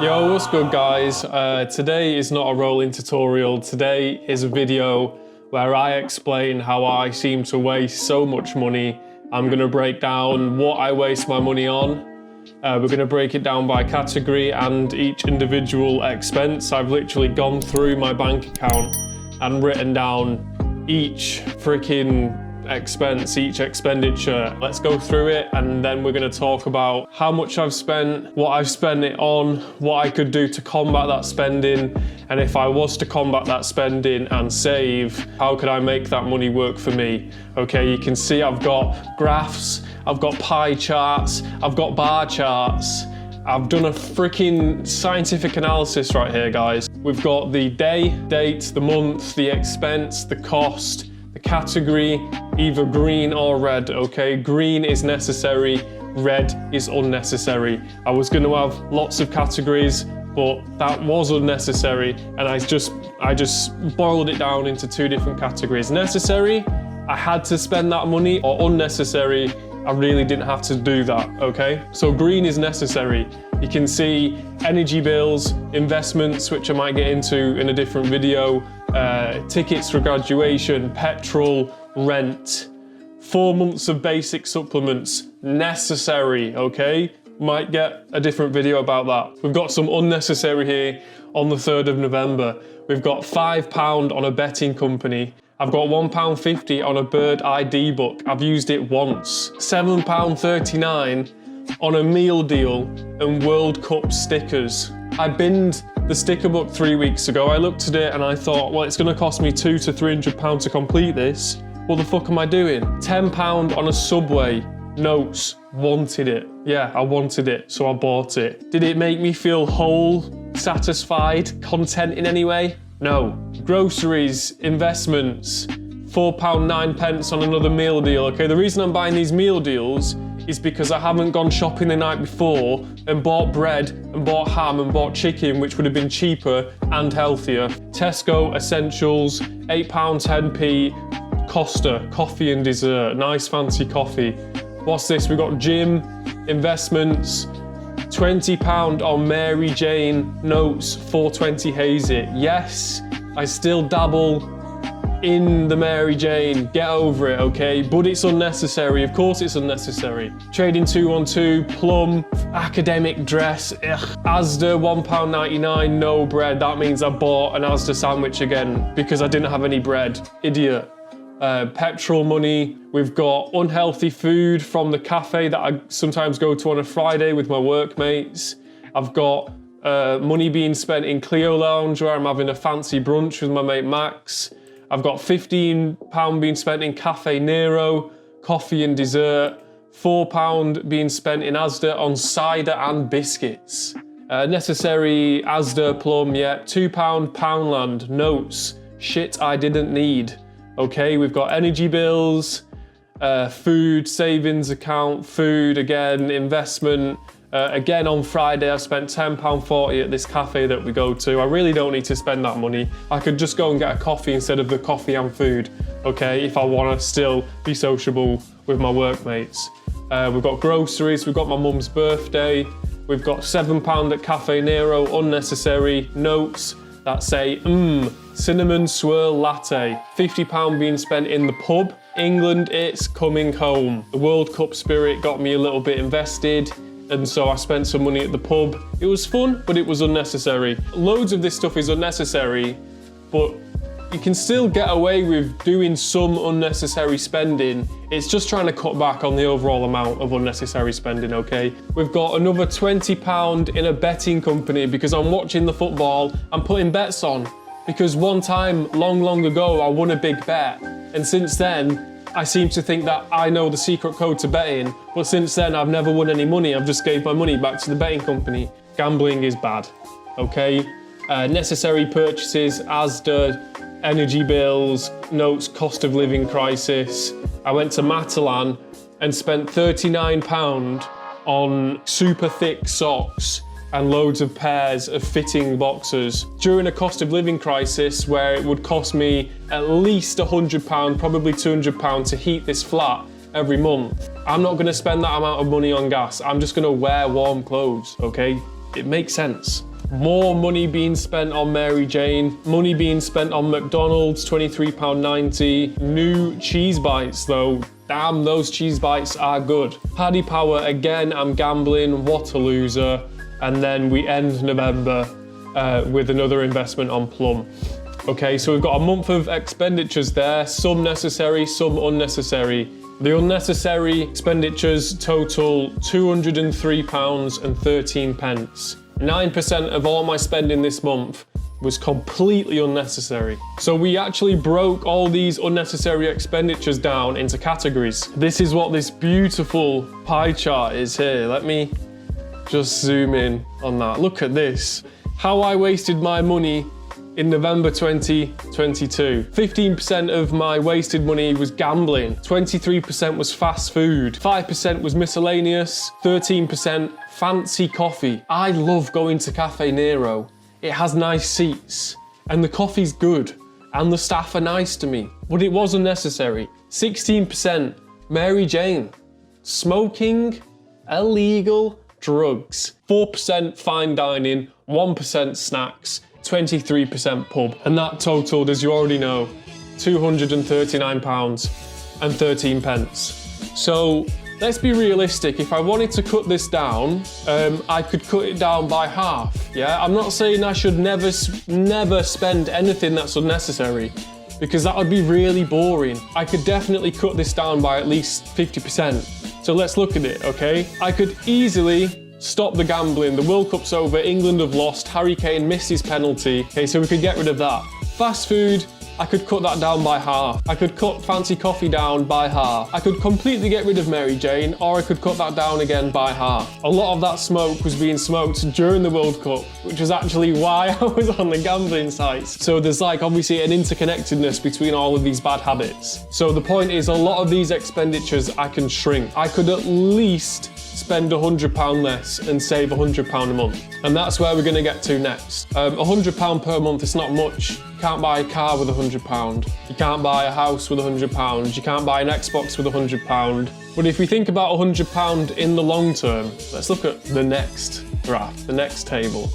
Yo, what's good guys? Today is not a rolling tutorial. Today is a video where I explain how I seem to waste so much money. I'm gonna break down what I waste my money on. We're gonna break it down by category and each individual expense. I've literally gone through my bank account and written down each freaking expense, each expenditure. Let's go through it and then we're going to talk about how much I've spent, what I've spent it on, what I could do to combat that spending, and if I was to combat that spending and save, how could I make that money work for me? Okay, you can see I've got graphs, I've got pie charts, I've got bar charts. I've done a freaking scientific analysis right here, guys. We've got the day, date, the month, the expense, the cost, the category, either green or red, okay? Green is necessary, red is unnecessary. I was gonna have lots of categories, but that was unnecessary, and I just boiled it down into two different categories. Necessary, I had to spend that money, or unnecessary, I really didn't have to do that, okay? So green is necessary. You can see energy bills, investments, which I might get into in a different video, tickets for graduation, petrol, rent, 4 months of basic supplements, necessary, okay? Might get a different video about that. We've got some unnecessary here on the 3rd of November. We've got £5 on a betting company. I've got £1.50 on a bird ID book. I've used it once. £7.39 on a meal deal and World Cup stickers. I binned the sticker book 3 weeks ago. I looked at it and I thought, well, it's gonna cost me £200 to £300 to complete this. What the fuck am I doing? £10 on a Subway. Notes, wanted it. Yeah, I wanted it, so I bought it. Did it make me feel whole, satisfied, content in any way? No. Groceries, investments, £4.09 on another meal deal. Okay, the reason I'm buying these meal deals is because I haven't gone shopping the night before and bought bread and bought ham and bought chicken, which would have been cheaper and healthier. Tesco essentials, £8.10p, Costa, coffee and dessert, nice fancy coffee. What's this? We've got gym, investments, £20 on Mary Jane notes, 420 hazy. Yes, I still dabble in the Mary Jane, get over it, okay? But it's unnecessary, of course it's unnecessary. Trading 212, plum, academic dress, Asda, £1.99, no bread. That means I bought an Asda sandwich again because I didn't have any bread, idiot. Petrol money, we've got unhealthy food from the cafe that I sometimes go to on a Friday with my workmates. I've got money being spent in Clio Lounge where I'm having a fancy brunch with my mate Max. I've got £15 being spent in Cafe Nero, coffee and dessert, £4 being spent in Asda on cider and biscuits. Necessary Asda plum, yeah, £2 Poundland, notes, shit I didn't need. Okay, we've got energy bills, food, savings account, food again, investment. Again on Friday I spent £10.40 at this cafe that we go to. I really don't need to spend that money. I could just go and get a coffee instead of the coffee and food, okay, if I want to still be sociable with my workmates. We've got groceries, we've got my mum's birthday, we've got £7 at Cafe Nero, unnecessary, notes that say, cinnamon swirl latte, £50 being spent in the pub. England, it's coming home. The World Cup spirit got me a little bit invested, and so I spent some money at the pub. It was fun, but it was unnecessary. Loads of this stuff is unnecessary, but you can still get away with doing some unnecessary spending. It's just trying to cut back on the overall amount of unnecessary spending, okay? We've got another £20 in a betting company because I'm watching the football, I'm putting bets on. Because one time, long ago, I won a big bet. And since then, I seem to think that I know the secret code to betting, but since then I've never won any money. I've just gave my money back to the betting company. Gambling is bad, okay? Necessary purchases, Asda, energy bills, notes, cost of living crisis. I went to Matalan and spent £39 on super thick socks and loads of pairs of fitting boxers during a cost of living crisis where it would cost me at least £100, probably £200 to heat this flat every month. I'm not gonna spend that amount of money on gas. I'm just gonna wear warm clothes, okay? It makes sense. More money being spent on Mary Jane, money being spent on McDonald's, £23.90. New cheese bites though, damn, those cheese bites are good. Paddy Power, again, I'm gambling, what a loser. And then we end November with another investment on Plum. Okay, so we've got a month of expenditures there, some necessary, some unnecessary. The unnecessary expenditures total £203.13. 9% of all my spending this month was completely unnecessary. So we actually broke all these unnecessary expenditures down into categories. This is what this beautiful pie chart is here. Let me just zoom in on that. Look at this. How I wasted my money in November 2022. 15% of my wasted money was gambling, 23% was fast food, 5% was miscellaneous, 13% fancy coffee. I love going to Cafe Nero. It has nice seats and the coffee's good and the staff are nice to me, but it was unnecessary. 16% Mary Jane. Smoking, illegal, drugs. 4% fine dining, 1% snacks, 23% pub, and that totaled, as you already know, £239.13. So let's be realistic. If I wanted to cut this down, I could cut it down by half. Yeah, I'm not saying I should never spend anything that's unnecessary, because that would be really boring. I could definitely cut this down by at least 50%. So let's look at it, okay? I could easily stop the gambling. The World Cup's over, England have lost, Harry Kane missed his penalty. Okay, so we could get rid of that. Fast food, I could cut that down by half. I could cut fancy coffee down by half. I could completely get rid of Mary Jane, or I could cut that down again by half. A lot of that smoke was being smoked during the World Cup, which is actually why I was on the gambling sites. So there's like obviously an interconnectedness between all of these bad habits. So the point is, a lot of these expenditures I can shrink. I could at least spend £100 less and save £100 a month. And that's where we're gonna get to next. £100 per month is not much. You can't buy a car with £100. You can't buy a house with £100. You can't buy an Xbox with £100. But if we think about £100 in the long term, let's look at the next graph, the next table.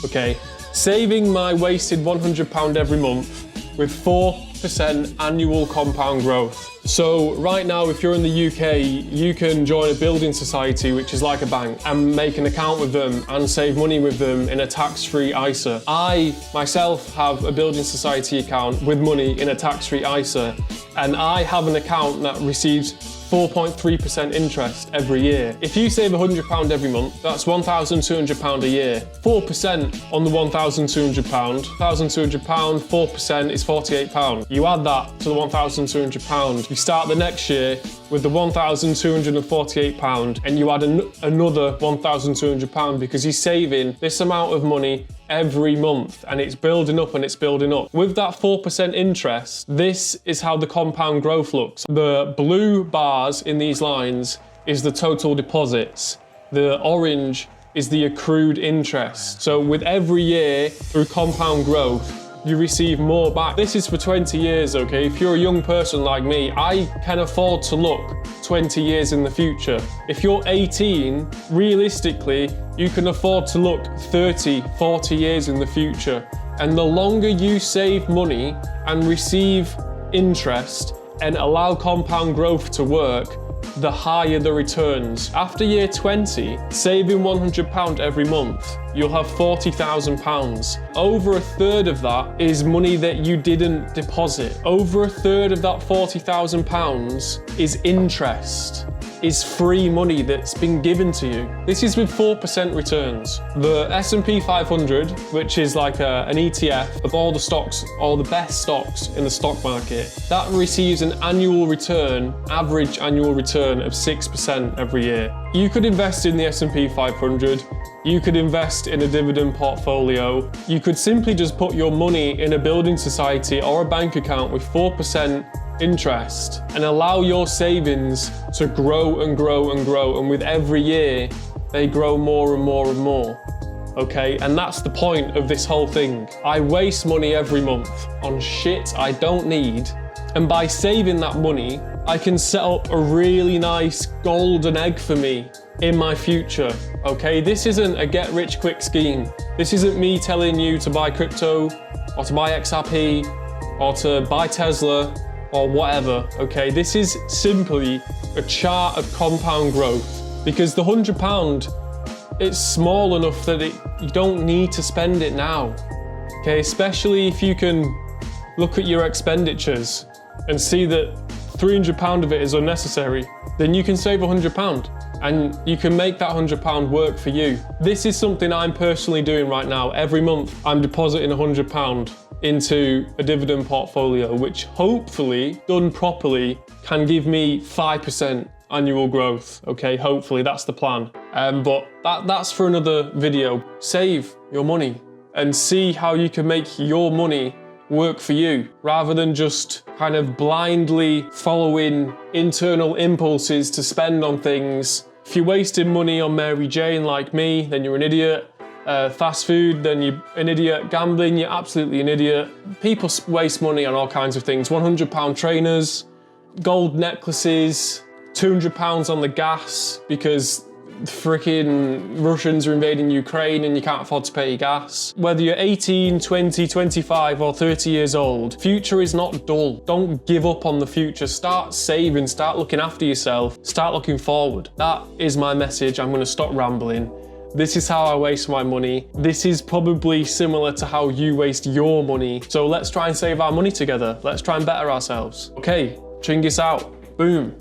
Okay, saving my wasted £100 every month with 4% annual compound growth. So right now, if you're in the UK, you can join a building society, which is like a bank, and make an account with them and save money with them in a tax-free ISA. I myself have a building society account with money in a tax-free ISA, and I have an account that receives 4.3% interest every year. If you save £100 every month, that's £1,200 a year. 4% on the £1,200, £1,200, 4% is £48. You add that to the £1,200. You start the next year with the £1,248 and you add another £1,200 because you're saving this amount of money every month, and it's building up and it's building up. With that 4% interest, this is how the compound growth looks. The blue bars in these lines is the total deposits. The orange is the accrued interest. So with every year through compound growth, you receive more back. This is for 20 years, okay? If you're a young person like me, I can afford to look 20 years in the future. If you're 18, realistically, you can afford to look 30, 40 years in the future. And the longer you save money and receive interest and allow compound growth to work, the higher the returns. After year 20, saving £100 every month, you'll have £40,000. Over a third of that is money that you didn't deposit. Over a third of that £40,000 is interest, is free money that's been given to you. This is with 4% returns. The S&P 500, which is like an ETF of all the stocks, all the best stocks in the stock market, that receives an annual return, average annual return of 6% every year. You could invest in the S&P 500, you could invest in a dividend portfolio, you could simply just put your money in a building society or a bank account with 4% interest and allow your savings to grow and grow and grow, and with every year they grow more and more and more. Okay, and that's the point of this whole thing. I waste money every month on shit I don't need, and by saving that money I can set up a really nice golden egg for me in my future, okay? This isn't a get rich quick scheme. This isn't me telling you to buy crypto or to buy XRP or to buy Tesla or whatever, okay? This is simply a chart of compound growth, because the £100, it's small enough that you don't need to spend it now, okay? Especially if you can look at your expenditures and see that £300 of it is unnecessary, then you can save £100 and you can make that £100 work for you. This is something I'm personally doing right now. Every month I'm depositing £100 into a dividend portfolio, which hopefully, done properly, can give me 5% annual growth, okay? Hopefully, that's the plan. But that's for another video. Save your money and see how you can make your money work for you, rather than just kind of blindly following internal impulses to spend on things. If you're wasting money on Mary Jane like me, then you're an idiot. Fast food, then you're an idiot. Gambling, you're absolutely an idiot. People waste money on all kinds of things. £100 trainers, gold necklaces, £200 on the gas because the freaking Russians are invading Ukraine and you can't afford to pay your gas. Whether you're 18, 20, 25 or 30 years old, future is not dull. Don't give up on the future. Start saving, start looking after yourself, start looking forward. That is my message. I'm gonna stop rambling. This is how I waste my money. This is probably similar to how you waste your money. So let's try and save our money together. Let's try and better ourselves. Okay, Chingis out. Boom.